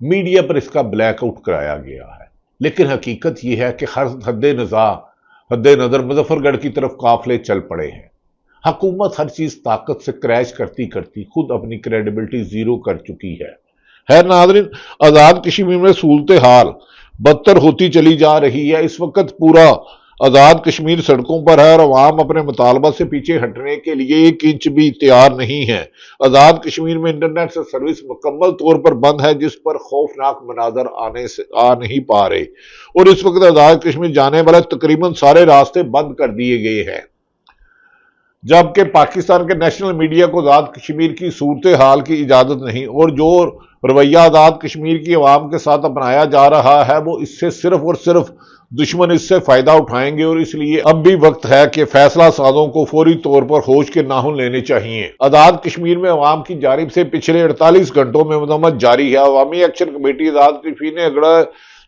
Media پر اس کا black out کرایا گیا ہے، لیکن حقیقت یہ ہے کہ ہر حد نظر مظفر گڑھ کی طرف قافلے چل پڑے ہیں۔ حکومت ہر چیز طاقت سے کریش کرتی کرتی خود اپنی کریڈیبلٹی زیرو کر چکی ہے۔ خیر ناظرین، آزاد کشمیر میں صورتحال بدتر ہوتی چلی جا رہی ہے۔ اس وقت پورا آزاد کشمیر سڑکوں پر ہے اور عوام اپنے مطالبہ سے پیچھے ہٹنے کے لیے ایک انچ بھی تیار نہیں ہے۔ آزاد کشمیر میں انٹرنیٹ سے سروس مکمل طور پر بند ہے، جس پر خوفناک مناظر آ نہیں پا رہے، اور اس وقت آزاد کشمیر جانے والے تقریباً سارے راستے بند کر دیے گئے ہیں، جبکہ پاکستان کے نیشنل میڈیا کو آزاد کشمیر کی صورتحال کی اجازت نہیں، اور جو رویہ آزاد کشمیر کی عوام کے ساتھ اپنایا جا رہا ہے وہ اس سے صرف اور صرف دشمن اس سے فائدہ اٹھائیں گے، اور اس لیے اب بھی وقت ہے کہ فیصلہ سازوں کو فوری طور پر ہوش کے ناخن لینے چاہیے۔ آزاد کشمیر میں عوام کی جانب سے پچھلے 48 گھنٹوں میں مذمت جاری ہے۔ عوامی ایکشن کمیٹی آزاد کشمیر نے اگلے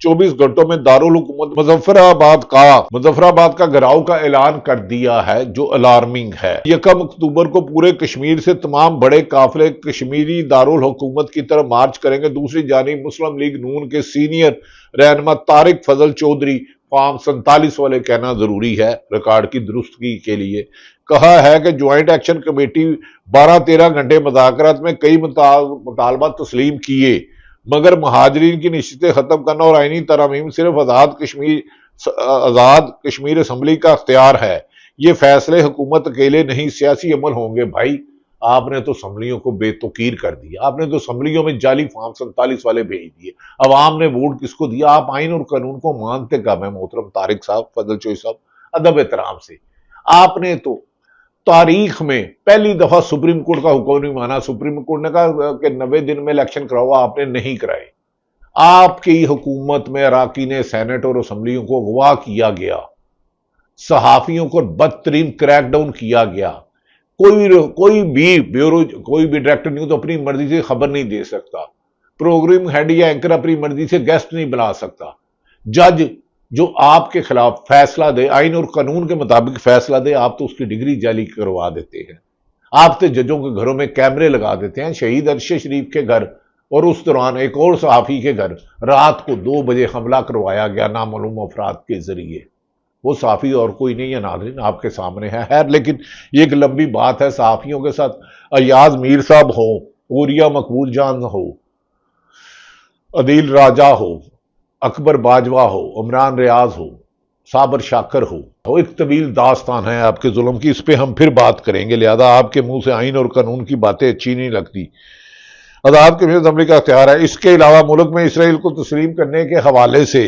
24 گھنٹوں میں دارالحکومت مظفر آباد کا گھراؤ کا اعلان کر دیا ہے، جو الارمنگ ہے۔ 1 اکتوبر کو پورے کشمیر سے تمام بڑے قافلے کشمیری دارالحکومت کی طرف مارچ کریں گے۔ دوسری جانب مسلم لیگ نون کے سینئر رہنما طارق فضل چودھری فارم 47 والے کہنا ضروری ہے ریکارڈ کی درستگی کے لیے کہا ہے کہ جوائنٹ ایکشن کمیٹی 12-13 گھنٹے مذاکرات میں کئی مطالبات تسلیم کیے، مگر مہاجرین کی نشستیں ختم کرنا اور آئینی ترامیم صرف آزاد کشمیر اسمبلی کا اختیار ہے۔ یہ فیصلے حکومت اکیلے نہیں، سیاسی عمل ہوں گے۔ بھائی آپ نے تو اسمبلیوں کو بے توقیر کر دیا، آپ نے تو اسمبلیوں میں جعلی فارم 47 والے بھیج دیے، عوام نے ووٹ کس کو دیا؟ آپ آئین اور قانون کو مانتے کب ہیں محترم طارق صاحب، فضل چودھری صاحب؟ ادب احترام سے، آپ نے تو تاریخ میں پہلی دفعہ سپریم کورٹ کا حکم نہیں مانا۔ سپریم کورٹ نے کہا کہ 90 دن میں الیکشن کراؤ، آپ نے نہیں کرائے۔ آپ کی حکومت میں اراکین سینٹ اور اسمبلیوں کو اغوا کیا گیا، صحافیوں کو بدترین کریک ڈاؤن کیا گیا۔ کوئی بھی ڈائریکٹر نیوز اپنی مرضی سے خبر نہیں دے سکتا، پروگرام ہیڈ یا اینکر اپنی مرضی سے گیسٹ نہیں بنا سکتا۔ جج جو آپ کے خلاف فیصلہ دے، آئین اور قانون کے مطابق فیصلہ دے، آپ تو اس کی ڈگری جعلی کروا دیتے ہیں۔ آپ تو ججوں کے گھروں میں کیمرے لگا دیتے ہیں۔ شہید عرشے شریف کے گھر اور اس دوران ایک اور صحافی کے گھر رات کو 2 بجے حملہ کروایا گیا نامعلوم افراد کے ذریعے۔ وہ صحافی اور کوئی نہیں ہے ناظرین، آپ کے سامنے ہے۔ خیر، لیکن یہ ایک لمبی بات ہے۔ صحافیوں کے ساتھ ایاز میر صاحب ہو، اوریا مقبول جان ہو، عدیل راجہ ہو، اکبر باجوہ ہو، عمران ریاض ہو، صابر شاکر ہو، ایک طویل داستان ہے آپ کے ظلم کی، اس پہ ہم پھر بات کریں گے، لہذا آپ کے منہ سے آئین اور قانون کی باتیں اچھی نہیں لگتی۔ آزاد کشمیر اسمبلی کا اختیار ہے۔ اس کے علاوہ ملک میں اسرائیل کو تسلیم کرنے کے حوالے سے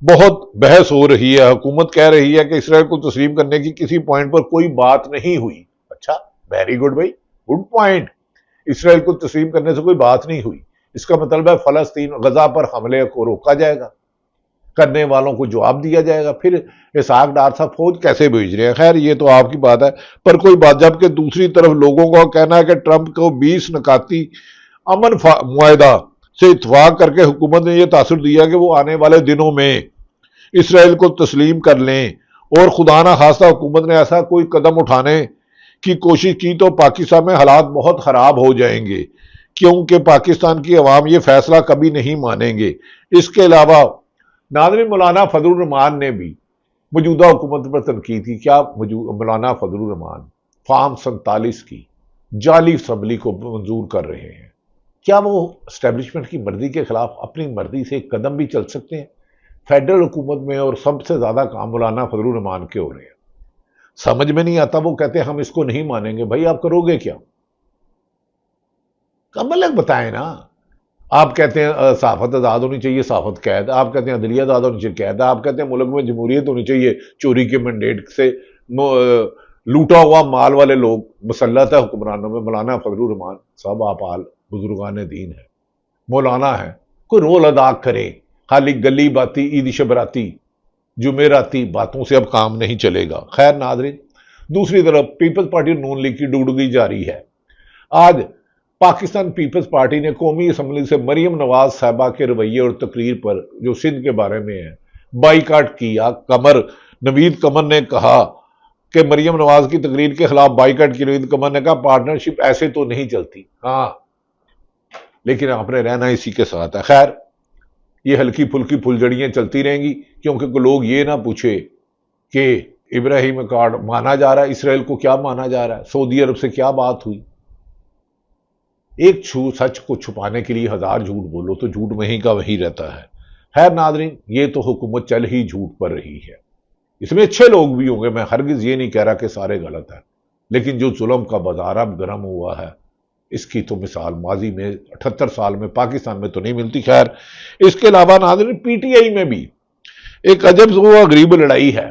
بہت بحث ہو رہی ہے۔ حکومت کہہ رہی ہے کہ اسرائیل کو تسلیم کرنے کی کسی پوائنٹ پر کوئی بات نہیں ہوئی۔ اچھا، ویری گڈ بھائی، گڈ پوائنٹ۔ اسرائیل کو تسلیم کرنے سے کوئی بات نہیں ہوئی، اس کا مطلب ہے فلسطین غزہ پر حملے کو روکا جائے گا، کرنے والوں کو جواب دیا جائے گا۔ پھر اسحاق ڈار صاحب فوج کیسے بھیج رہے ہیں؟ خیر، یہ تو آپ کی بات ہے، پر کوئی بات، جبکہ دوسری طرف لوگوں کا کہنا ہے کہ ٹرمپ کو 20 نکاتی امن معاہدہ سے اتفاق کر کے حکومت نے یہ تاثر دیا کہ وہ آنے والے دنوں میں اسرائیل کو تسلیم کر لیں، اور خدا نہ خواستہ حکومت نے ایسا کوئی قدم اٹھانے کی کوشش کی تو پاکستان میں حالات بہت خراب ہو جائیں گے، کیونکہ پاکستان کی عوام یہ فیصلہ کبھی نہیں مانیں گے۔ اس کے علاوہ ناظرین، مولانا فضل الرحمان نے بھی موجودہ حکومت پر تنقید کی۔ کیا مولانا فضل الرحمان فارم 47 کی جعلی اسمبلی کو منظور کر رہے ہیں؟ کیا وہ اسٹیبلشمنٹ کی مرضی کے خلاف اپنی مرضی سے ایک قدم بھی چل سکتے ہیں؟ فیڈرل حکومت میں اور سب سے زیادہ کام مولانا فضل الرحمان کے ہو رہے ہیں۔ سمجھ میں نہیں آتا، وہ کہتے ہیں ہم اس کو نہیں مانیں گے۔ بھائی آپ کرو گے کیا؟ کم الگ بتائیں نا۔ آپ کہتے ہیں صحافت آزاد ہونی چاہیے، صحافت قید۔ آپ کہتے ہیں عدلیہ آزاد ہونی چاہیے، قید۔ آپ کہتے ہیں ملک میں جمہوریت ہونی چاہیے، چوری کے مینڈیٹ سے لوٹا ہوا مال والے لوگ مسلط ہے حکمرانوں میں۔ مولانا فضل الرحمان صاحب آپ بزرگان دین ہیں، مولانا ہیں، کوئی رول ادا کریں۔ خالی گلی باتی، عید شبراتی، جمعراتی باتوں سے اب کام نہیں چلے گا۔ خیر ناظرین، دوسری طرف پیپلز پارٹی نون لیگ کی ڈوڈگی جاری ہے۔ آج پاکستان پیپلز پارٹی نے قومی اسمبلی سے مریم نواز صاحبہ کے رویے اور تقریر پر، جو سندھ کے بارے میں ہے، بائیکاٹ کیا۔ نوید قمر نے کہا کہ مریم نواز کی تقریر کے خلاف بائیکاٹ کی۔ نوید قمر نے کہا پارٹنرشپ ایسے تو نہیں چلتی۔ ہاں، لیکن آپ نے رہنا اسی کے ساتھ ہے۔ خیر، یہ ہلکی پھلکی پھلجڑیاں چلتی رہیں گی، کیونکہ لوگ یہ نہ پوچھے کہ ابراہیم اکارڈ مانا جا رہا ہے، اسرائیل کو کیا مانا جا رہا ہے، سعودی عرب سے کیا بات ہوئی۔ ایک سچ کو چھپانے کے لیے ہزار جھوٹ بولو تو جھوٹ وہیں کا وہیں رہتا ہے۔ خیر ناظرین، یہ تو حکومت چل ہی جھوٹ پر رہی ہے، اس میں اچھے لوگ بھی ہوں گے، میں ہرگز یہ نہیں کہہ رہا کہ سارے غلط ہیں، لیکن جو ظلم کا بازار اب گرم ہوا ہے، اس کی تو مثال ماضی میں 78 سال میں پاکستان میں تو نہیں ملتی۔ خیر، اس کے علاوہ ناظرین پی ٹی آئی میں بھی ایک عجب و غریب لڑائی ہے۔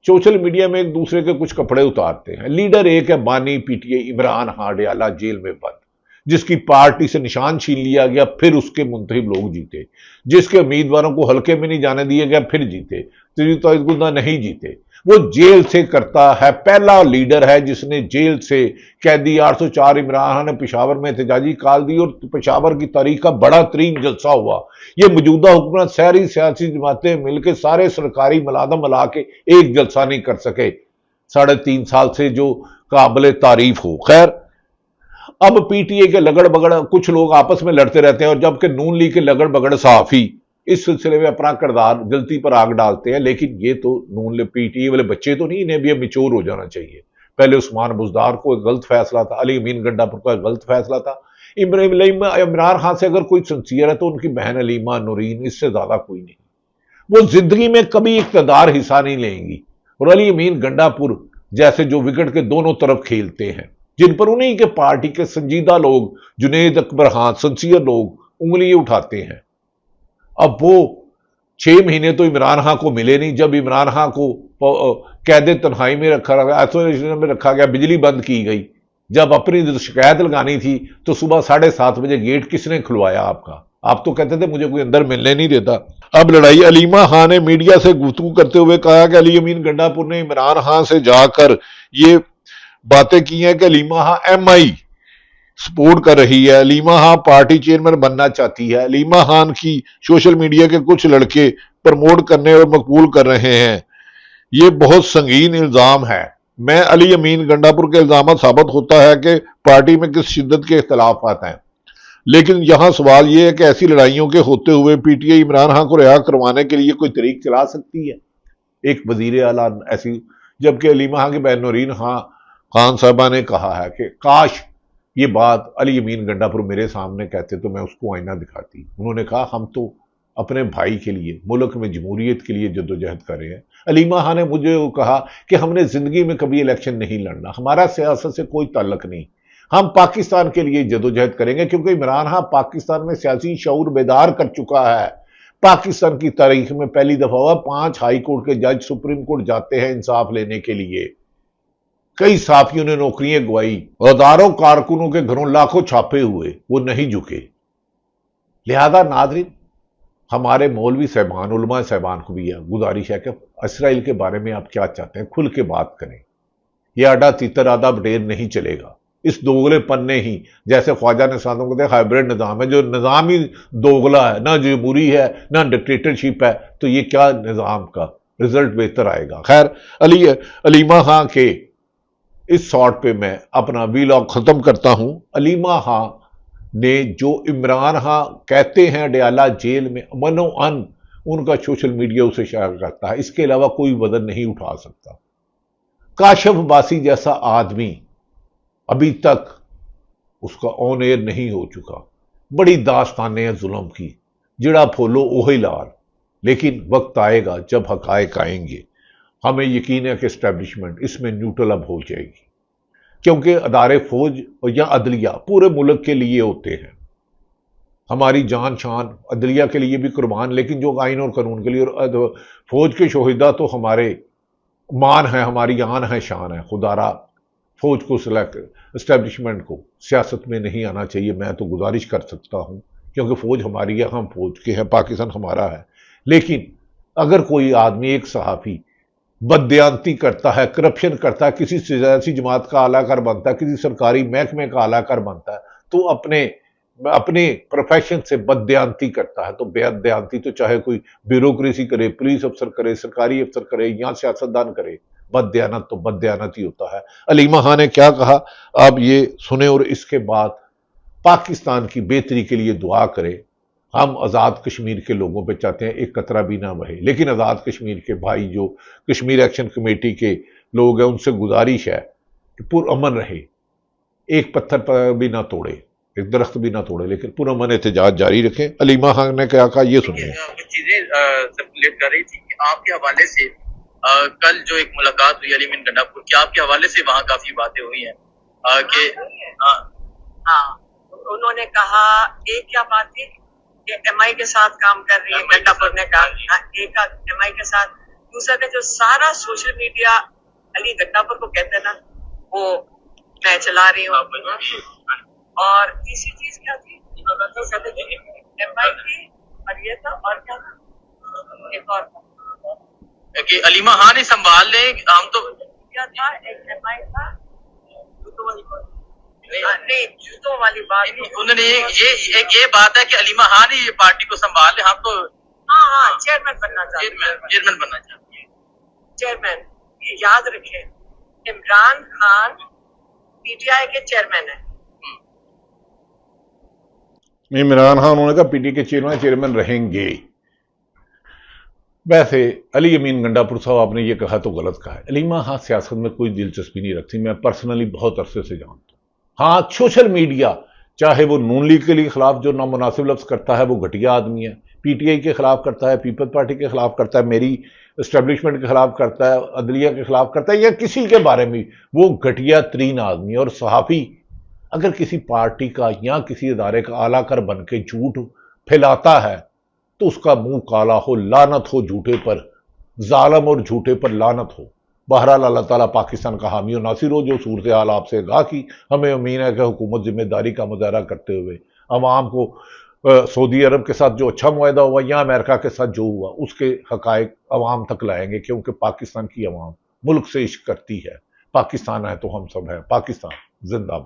سوشل میڈیا میں ایک دوسرے کے کچھ کپڑے اتارتے ہیں۔ لیڈر ایک ہے بانی P T I Imran Khan Adiala jail میں بند، جس کی پارٹی سے نشان چھین لیا گیا، پھر اس کے منتخب لوگ جیتے، جس کے امیدواروں کو حلقے میں نہیں جانے دیا گیا، پھر جیتے، نہیں جیتے، وہ جیل سے کرتا ہے، پہلا لیڈر ہے جس نے جیل سے قیدی 804 عمران خان نے پشاور میں احتجاجی کال دی، اور پشاور کی تاریخ کا بڑا ترین جلسہ ہوا۔ یہ موجودہ حکومت ساری سیاسی جماعتیں مل کے سارے سرکاری ملازم ملا کے ایک جلسہ نہیں کر سکے 3.5 سال سے، جو قابل تعریف ہو۔ خیر، اب پی ٹی اے کے لگڑ بگڑ کچھ لوگ آپس میں لڑتے رہتے ہیں، اور جبکہ نون لیگ کے لگڑ بگڑ صحافی اس سلسلے میں اپنا کردار جلتی پر آگ ڈالتے ہیں، لیکن یہ تو نون لیگ پی ٹی اے والے بچے تو نہیں، انہیں بھی اب میچور ہو جانا چاہیے۔ پہلے عثمان بزدار کو ایک غلط فیصلہ تھا، علی امین گنڈا پور کا ایک غلط فیصلہ تھا، عمران خان سے اگر کوئی سنسیئر ہے تو ان کی بہن علیمہ نورین، اس سے زیادہ کوئی نہیں۔ وہ زندگی میں کبھی اقتدار حصہ نہیں لیں گی، اور علی امین گنڈا پور جیسے جو وکٹ کے دونوں طرف کھیلتے ہیں، جن پر انہیں کے پارٹی کے سنجیدہ لوگ، جنید اکبر خان، سنسیئر لوگ انگلی اٹھاتے ہیں۔ اب وہ 6 مہینے تو عمران خان کو ملے نہیں، جب عمران خان کو قید تنہائی میں رکھا گیا، آئسولیشن میں رکھا گیا، بجلی بند کی گئی، جب اپنی شکایت لگانی تھی تو صبح 7:30 بجے گیٹ کس نے کھلوایا آپ کا؟ آپ تو کہتے تھے مجھے کوئی اندر ملنے نہیں دیتا۔ اب لڑائی علیمہ خان نے میڈیا سے گفتگو کرتے ہوئے کہا کہ علی امین گنڈا پور نے عمران خان سے جا کر یہ باتیں کی ہیں کہ Alima Khan M I support کر رہی ہے، علیمہ خان پارٹی چیئرمین بننا چاہتی ہے، علیمہ خان کی سوشل میڈیا کے کچھ لڑکے پروموٹ کرنے اور مقبول کر رہے ہیں۔ یہ بہت سنگین الزام ہے۔ میں علی امین گنڈا پور کے الزامات ثابت ہوتا ہے کہ پارٹی میں کس شدت کے اختلافات ہیں، لیکن یہاں سوال یہ ہے کہ ایسی لڑائیوں کے ہوتے ہوئے پی ٹی آئی عمران خان کو رہا کروانے کے لیے کوئی طریق چلا سکتی ہے؟ ایک وزیر اعلیٰ ایسی، جبکہ علیمہ خان کی بہن نورین خان صاحبہ نے کہا ہے کہ کاش یہ بات علی امین گنڈا پور میرے سامنے کہتے تو میں اس کو آئینہ دکھاتی۔ انہوں نے کہا ہم تو اپنے بھائی کے لیے، ملک میں جمہوریت کے لیے جدوجہد کر رہے ہیں۔ علیمہ خان نے مجھے کہا کہ ہم نے زندگی میں کبھی الیکشن نہیں لڑنا، ہمارا سیاست سے کوئی تعلق نہیں، ہم پاکستان کے لیے جدوجہد کریں گے، کیونکہ عمران خان پاکستان میں سیاسی شعور بیدار کر چکا ہے۔ پاکستان کی تاریخ میں پہلی دفعہ ہوا 5 ہائی کورٹ کے جج سپریم کورٹ جاتے ہیں انصاف لینے کے لیے۔ کئی صحافیوں نے نوکریاں گوائی، ہزاروں کارکنوں کے گھروں لاکھوں چھاپے ہوئے، وہ نہیں جھکے۔ لہذا ناظرین، ہمارے مولوی صاحبان، علماء صاحبان کو بھی گزارش ہے کہ اسرائیل کے بارے میں آپ کیا چاہتے ہیں، کھل کے بات کریں۔ یہ آڈا تیتر آدھا بٹیر نہیں چلے گا، اس دوغلے پن نے ہی، جیسے خواجہ نے ساتھوں کو دیکھا ہائبرڈ نظام ہے، جو نظام ہی دوغلا ہے، نہ جمہوری ہے نہ ڈکٹیٹرشپ ہے، تو یہ کیا نظام کا رزلٹ بہتر آئے گا۔ خیر، علیمہ خان کے اس شارٹ پہ میں اپنا ویلاگ ختم کرتا ہوں۔ علیمہ خان نے جو عمران خان کہتے ہیں ڈیالہ جیل میں، امن و ان ان کا سوشل میڈیا اسے شائع کرتا ہے، اس کے علاوہ کوئی وزن نہیں اٹھا سکتا۔ کاشف باسی جیسا آدمی ابھی تک اس کا آن ایئر نہیں ہو چکا، بڑی داستانیں ہیں ظلم کی، جڑا پھولو اوہی لال، لیکن وقت آئے گا جب حقائق آئیں گے۔ ہمیں یقین ہے کہ اسٹیبلشمنٹ اس میں نیوٹرل اب ہو جائے گی، کیونکہ ادارے فوج یا عدلیہ پورے ملک کے لیے ہوتے ہیں، ہماری جان شان عدلیہ کے لیے بھی قربان، لیکن جو آئین اور قانون کے لیے، اور فوج کے شہداء تو ہمارے مان ہیں، ہماری آن ہے، شان ہے۔ خدا را فوج کو اسٹیبلشمنٹ کو سیاست میں نہیں آنا چاہیے، میں تو گزارش کر سکتا ہوں، کیونکہ فوج ہماری ہے، ہم فوج کے ہیں، پاکستان ہمارا ہے۔ لیکن اگر کوئی آدمی، ایک صحافی بددیانتی کرتا ہے، کرپشن کرتا ہے، کسی سیاسی جماعت کا اعلیٰ کار بنتا ہے، کسی سرکاری محکمے کا اعلیٰ کار بنتا ہے، تو اپنے پروفیشن سے بددیانتی کرتا ہے، تو بددیانتی تو چاہے کوئی بیوروکریسی کرے، پولیس افسر کرے، سرکاری افسر کرے یا سیاستدان کرے، بددیانت تو بددیانت ہی ہوتا ہے۔ علیمہ خان نے کیا کہا آپ یہ سنیں، اور اس کے بعد پاکستان کی بہتری کے لیے دعا کرے. ہم آزاد کشمیر کے لوگوں پہ چاہتے ہیں ایک قطرہ بھی نہ بہے، لیکن آزاد کشمیر کے بھائی جو کشمیر ایکشن کمیٹی کے لوگ ہیں ان سے گزارش ہے کہ پرامن رہے، ایک پتھر پر بھی نہ توڑے، ایک درخت بھی نہ توڑے، لیکن پرامن احتجاج جاری رکھیں. علیمہ خان نے کیا کہا یہ سنیے. چیزیں سرکولیٹ کر رہی تھی کہ آپ کے حوالے سے کل جو ایک ملاقات ہوئی علی مین گنڈا پور کی، آپ کے حوالے سے وہاں کافی باتیں ہوئی ہیں کہ ہاں انہوں نے کہا ایک کیا بات تھی کہ ایم آئی کے ساتھ کام کر رہی ہے، گنڈا پور نے کہا ایک ایم آئی کے ساتھ، دوسرا کہ جو سارا سوشل میڈیا علی گنڈا پور کو کہتے ہیں نا وہ میں چلا رہی ہوں، اور تیسری چیز کیا تھی ایم آئی کی، اور یہ تھا اور کیا تھا ایک اور کہ علیمہ خان ہی سنبھال لیں. ہم تو کیا تھا ایک ایم آئی تھا نہیں جوتوں والی بات، انہوں نے یہ بات ہے کہ علیمہ خان ہی پارٹی کو سنبھال لے. ہم تو ہاں چیئرمین بننا چاہتے ہیں، چیئرمین بننا چاہتے ہیں. چیئرمین یاد رکھیں عمران خان پی ٹی آئی کے چیئرمین ہیں. عمران خان انہوں نے کہا پی ٹی کے چیئرمین رہیں گے. ویسے علی امین گنڈا پور صاحب آپ نے یہ کہا تو غلط کہا ہے. علیمہ خان سیاست میں کوئی دلچسپی نہیں رکھتی، میں پرسنلی بہت عرصے سے جانتا ہوں. ہاں سوشل میڈیا چاہے وہ نون لیگ کے لیے خلاف جو نامناسب لفظ کرتا ہے وہ گھٹیا آدمی ہے، پی ٹی آئی کے خلاف کرتا ہے، پیپل پارٹی کے خلاف کرتا ہے، میری اسٹیبلشمنٹ کے خلاف کرتا ہے، عدلیہ کے خلاف کرتا ہے، یا کسی کے بارے میں وہ گھٹیا ترین آدمی ہے. اور صحافی اگر کسی پارٹی کا یا کسی ادارے کا اعلیٰ کر بن کے جھوٹ پھیلاتا ہے تو اس کا منہ کالا ہو، لعنت ہو جھوٹے پر، ظالم اور جھوٹے پر لعنت ہو. بہرحال اللہ تعالیٰ پاکستان کا حامی و ناصر ہو. جو صورتحال آپ سے آگاہ کی، ہمیں امید ہے کہ حکومت ذمہ داری کا مظاہرہ کرتے ہوئے عوام کو سعودی عرب کے ساتھ جو اچھا معاہدہ ہوا یا امریکہ کے ساتھ جو ہوا اس کے حقائق عوام تک لائیں گے، کیونکہ پاکستان کی عوام ملک سے عشق کرتی ہے. پاکستان ہے تو ہم سب ہیں. پاکستان زندہ باد.